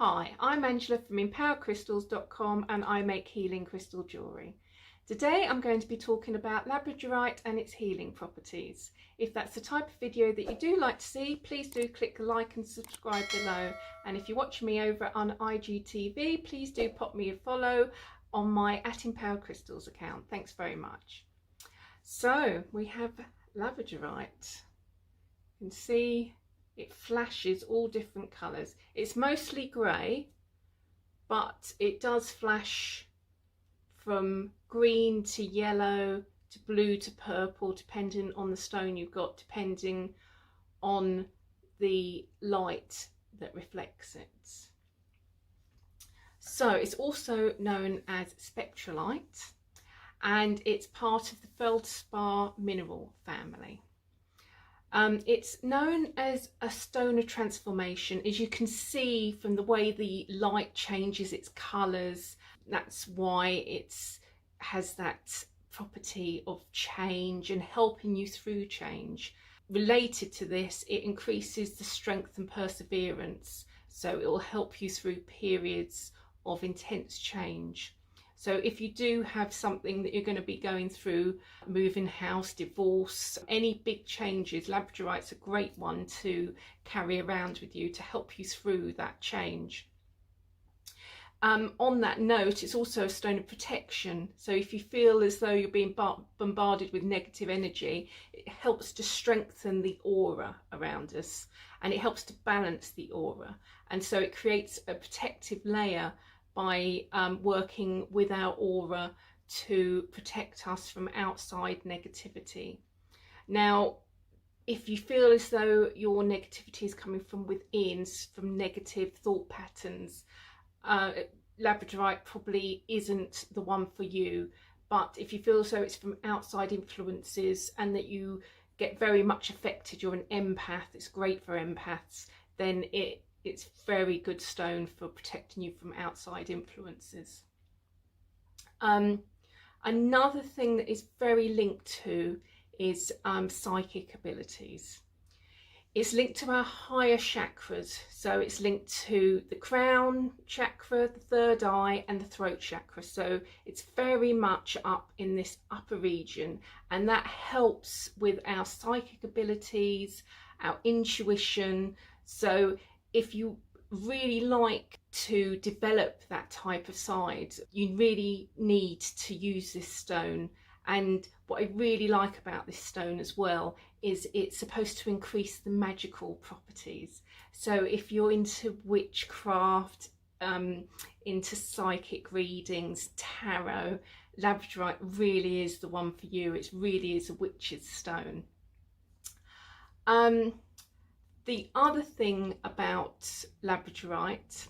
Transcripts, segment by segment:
Hi, I'm Angela from empowercrystals.com and I make healing crystal jewellery. Today I'm going to be talking about labradorite and its healing properties. If that's the type of video that you do like to see, please do click like and subscribe below. And if you're watching me over on IGTV, please do pop me a follow on my @empowercrystals account. Thanks very much. So we have labradorite. You can see it flashes all different colours. It's mostly grey, but it does flash from green to yellow to blue to purple, depending on the stone you've got, depending on the light that reflects it. So it's also known as spectralite, and it's part of the feldspar mineral family. It's known as a stone of transformation, as you can see from the way the light changes its colours. That's why it has that property of change and helping you through change. Related to this, it increases the strength and perseverance, so it will help you through periods of intense change. So if you do have something that you're going to be going through, moving house, divorce, any big changes, labradorite's a great one to carry around with you to help you through that change. On that note, it's also a stone of protection. So if you feel as though you're being bombarded with negative energy, it helps to strengthen the aura around us, and it helps to balance the aura. And so it creates a protective layer by working with our aura to protect us from outside negativity. Now, if you feel as though your negativity is coming from within, from negative thought patterns, labradorite probably isn't the one for you. But if you feel as though it's from outside influences and that you get very much affected, you're an empath, it's great for empaths, then it's very good stone for protecting you from outside influences. Another thing that is very linked to is psychic abilities. It's linked to our higher chakras, so it's linked to the crown chakra, the third eye and the throat chakra. So it's very much up in this upper region, and that helps with our psychic abilities, our intuition. So if you really like to develop that type of side, you really need to use this stone. And what I really like about this stone as well is it's supposed to increase the magical properties. So if you're into witchcraft, into psychic readings, tarot, labradorite really is the one for you. It really is a witch's stone. The other thing about labradorite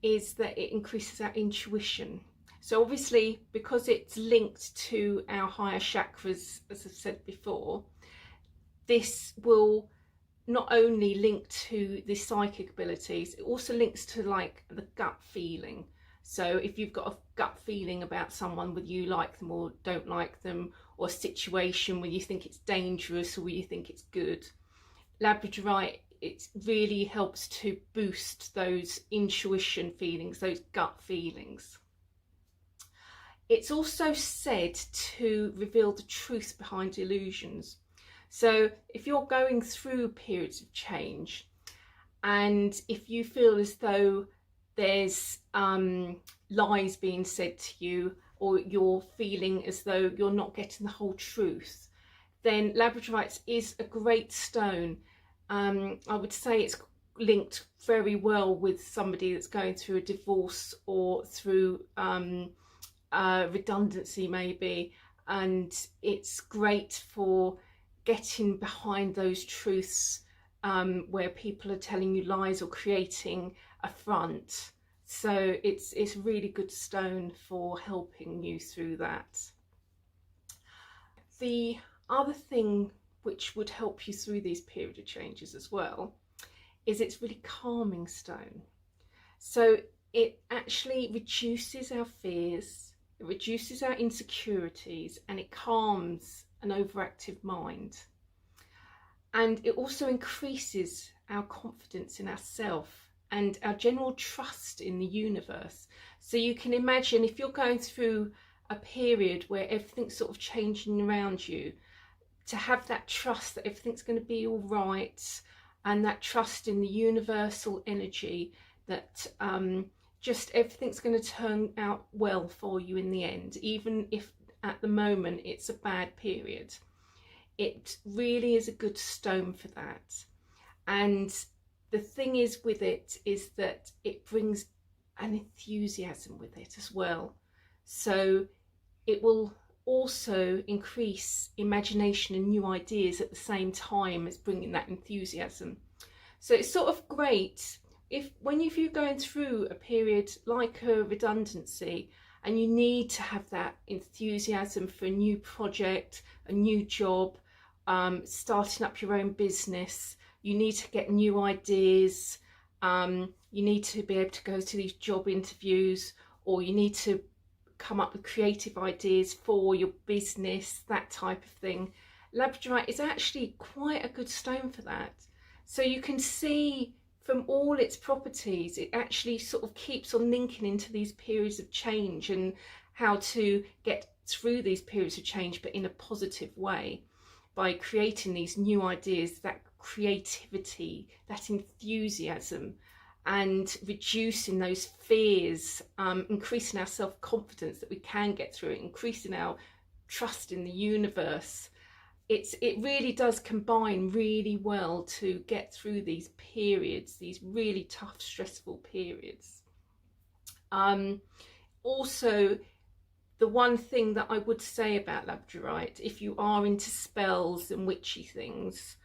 is that it increases our intuition. So obviously, because it's linked to our higher chakras, as I've said before, this will not only link to the psychic abilities, it also links to like the gut feeling. So if you've got a gut feeling about someone, whether you like them or don't like them, or a situation where you think it's dangerous or where you think it's good, labradorite, it really helps to boost those intuition feelings, those gut feelings. It's also said to reveal the truth behind illusions. So if you're going through periods of change, and if you feel as though there's lies being said to you, or you're feeling as though you're not getting the whole truth, then labradorite is a great stone. I would say it's linked very well with somebody that's going through a divorce or through redundancy maybe, and it's great for getting behind those truths where people are telling you lies or creating a front. So it's a really good stone for helping you through that. The other thing which would help you through these period of changes as well is it's really calming stone. So it actually reduces our fears, it reduces our insecurities, and it calms an overactive mind. And it also increases our confidence in ourselves and our general trust in the universe. So you can imagine if you're going through a period where everything's sort of changing around you, to have that trust that everything's going to be all right, and that trust in the universal energy that just everything's going to turn out well for you in the end, even if at the moment it's a bad period. It really is a good stone for that. And the thing is with it is that it brings an enthusiasm with it as well. So it will also increase imagination and new ideas at the same time as bringing that enthusiasm. So it's sort of great if you're going through a period like a redundancy and you need to have that enthusiasm for a new project, a new job, starting up your own business. You need to get new ideas, you need to be able to go to these job interviews, or you need to come up with creative ideas for your business, that type of thing. Labradorite is actually quite a good stone for that. So you can see from all its properties, it actually sort of keeps on linking into these periods of change and how to get through these periods of change, but in a positive way, by creating these new ideas, that creativity, that enthusiasm, and reducing those fears, increasing our self-confidence that we can get through it, increasing our trust in the universe. It really does combine really well to get through these periods, these really tough, stressful periods. Also, the one thing that I would say about labradorite, if you are into spells and witchy things,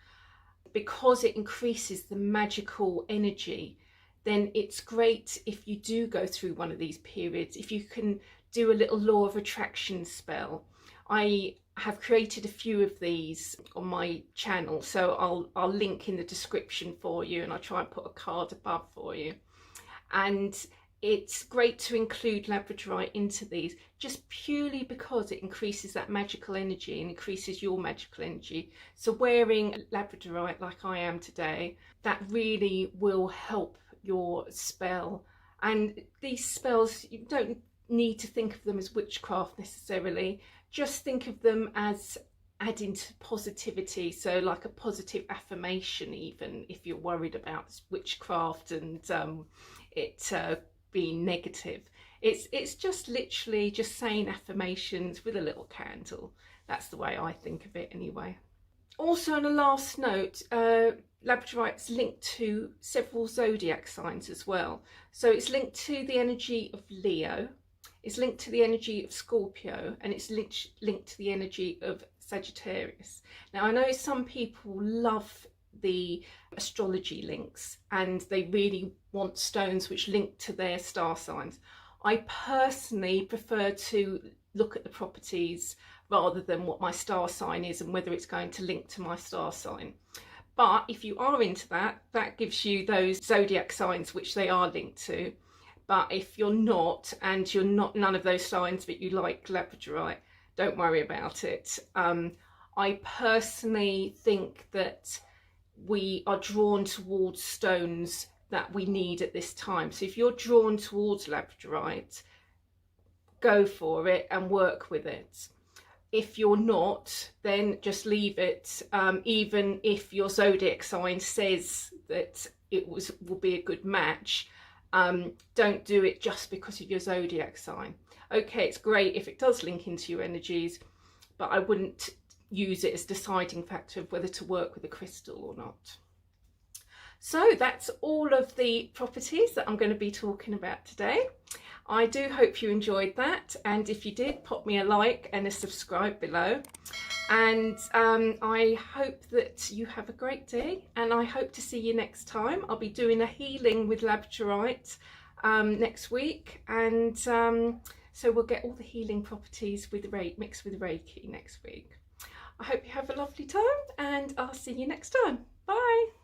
because it increases the magical energy, then it's great if you do go through one of these periods, if you can do a little law of attraction spell. I have created a few of these on my channel, so I'll link in the description for you, and I'll try and put a card above for you. And it's great to include labradorite into these, just purely because it increases that magical energy and increases your magical energy. So wearing labradorite like I am today, that really will help your spell. And these spells, you don't need to think of them as witchcraft necessarily, just think of them as adding to positivity. So like a positive affirmation, even if you're worried about witchcraft and it being negative. It's just literally just saying affirmations with a little candle. That's the way I think of it anyway. Also, on a last note, labradorite's linked to several zodiac signs as well. So it's linked to the energy of Leo, it's linked to the energy of Scorpio, and it's linked to the energy of Sagittarius. Now, I know some people love the astrology links and they really want stones which link to their star signs. I personally prefer to look at the properties rather than what my star sign is and whether it's going to link to my star sign. But if you are into that, that gives you those zodiac signs which they are linked to. But if you're not, and you're not none of those signs but you like labradorite, don't worry about it. I personally think that we are drawn towards stones that we need at this time. So if you're drawn towards labradorite, go for it and work with it. If you're not, then just leave it. Even if your zodiac sign says that it will be a good match, don't do it just because of your zodiac sign. Okay, it's great if it does link into your energies, but I wouldn't use it as deciding factor of whether to work with a crystal or not. So that's all of the properties that I'm going to be talking about today. I do hope you enjoyed that, and if you did, pop me a like and a subscribe below. And I hope that you have a great day, and I hope to see you next time. I'll be doing a healing with labradorite next week, and so we'll get all the healing properties with mixed with Reiki next week. I hope you have a lovely time, and I'll see you next time. Bye.